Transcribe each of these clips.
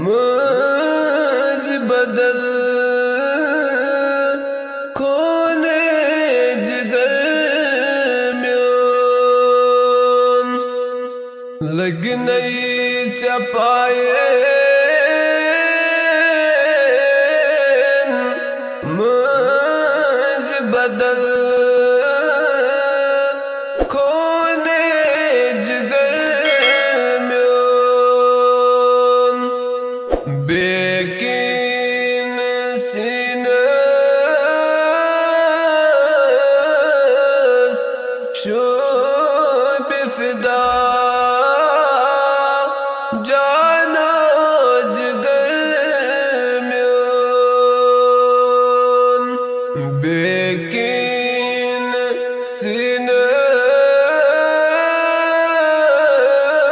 मज बदल खोने जिगर म्योन लग नहीं चपाए मज बदल खोने जिगर म्योन बेकिन सिनस शोब फिदा जाना जिगर म्योन बेकिन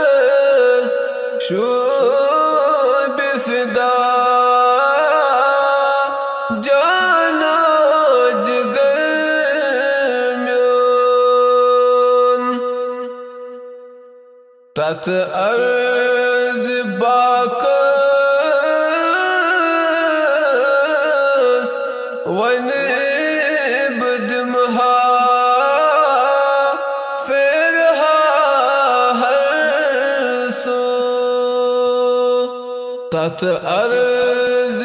सिनस शोब फिदा जाना जिगर म्योन तत अर्ज बाकस वन बदमहा फिर हर सो तत अर्ज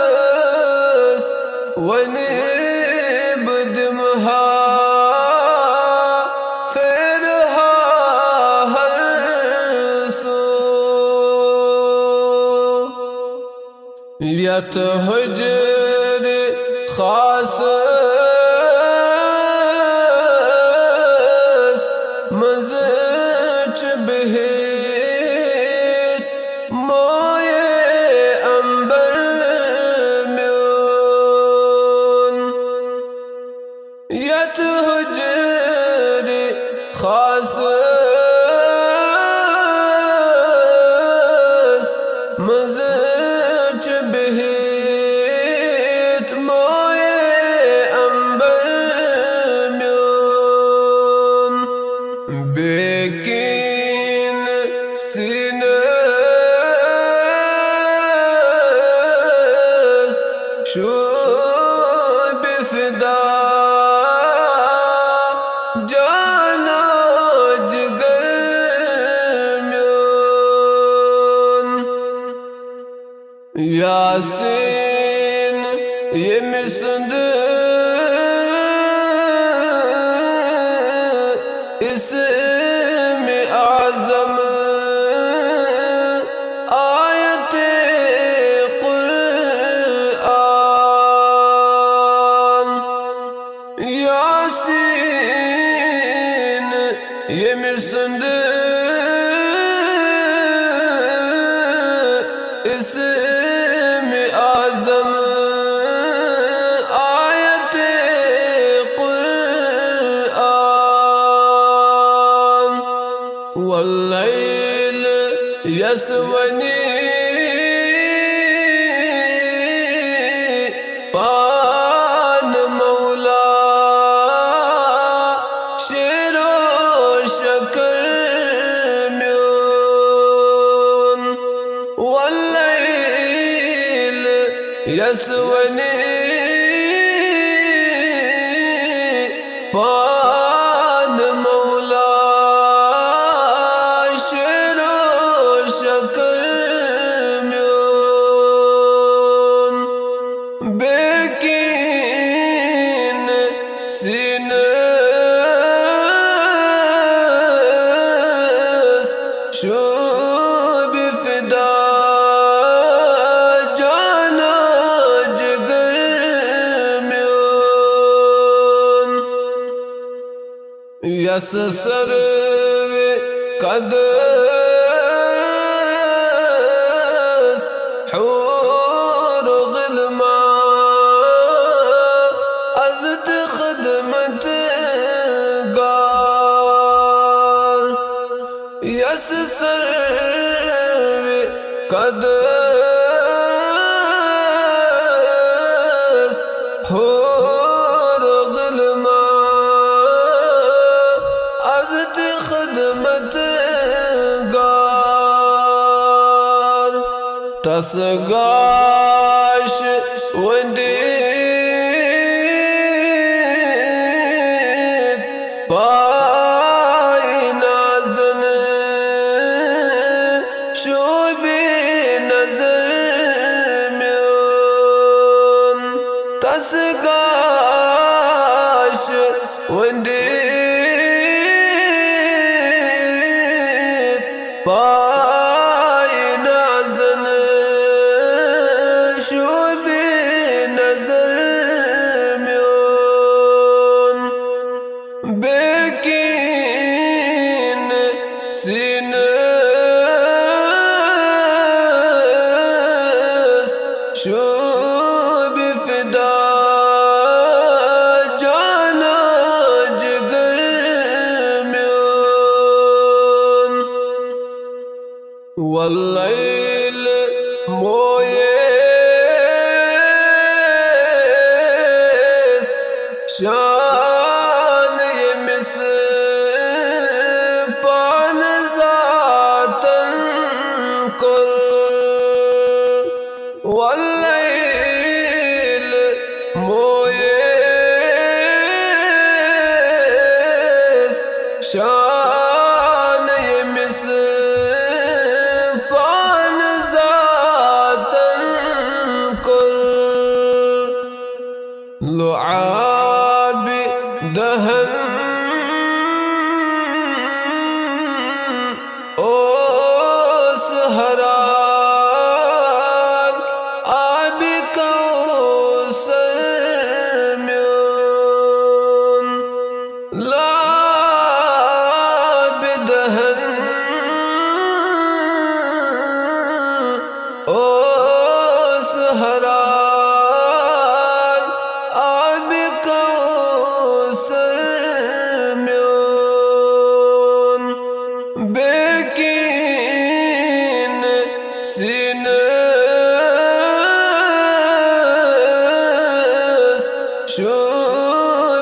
बाकस वन बदमहा यत हुजर खास मज़च बहित मोये अंबर म्योन यत हुजर खास मज़च बहित मोये अंबर म्योन बेकिन सिनस शोब फिदा जाना जिगर म्योन यासीन ये मिसंद इसमें आज़म आयत कुरआन यासीन ये मिसंद इसमें आज़म आयत कुरआन वल्लैल यसवनी पान मौला शेरो शकर म्योन वल्लैल यसवनी पान मौला शेरो शकर म्योन बेकिन सिनस शोब फिदा जाना जिगर म्योन यस सर्वे कदस हूर ग़िलमा अज़त खदमत गार यस सर्वे कदस हूर ग़िलमा अज़त खदमत تصقاش ونديت باي نازن شو بنظر من تصقاش ونديت باي نازن شو بنظر من بكين سينس شو بفدا جانا جگر من والليل مويس شان يمس بان ذاتا كل والليل مويس شان يمس بان ذاتا كل لعاب دهن اوس هران آب کوثر من لعاب دهن اوس هران آب کوثر من بکین سینس شو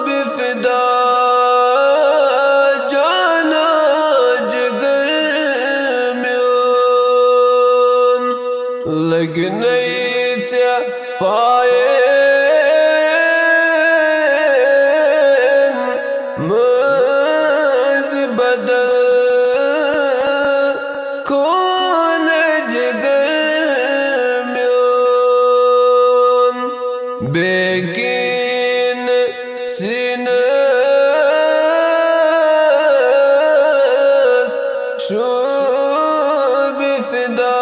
بفدا جانا جگر من لگنیت پایین مز بدل کون جگر من بگین سینس شو بفدا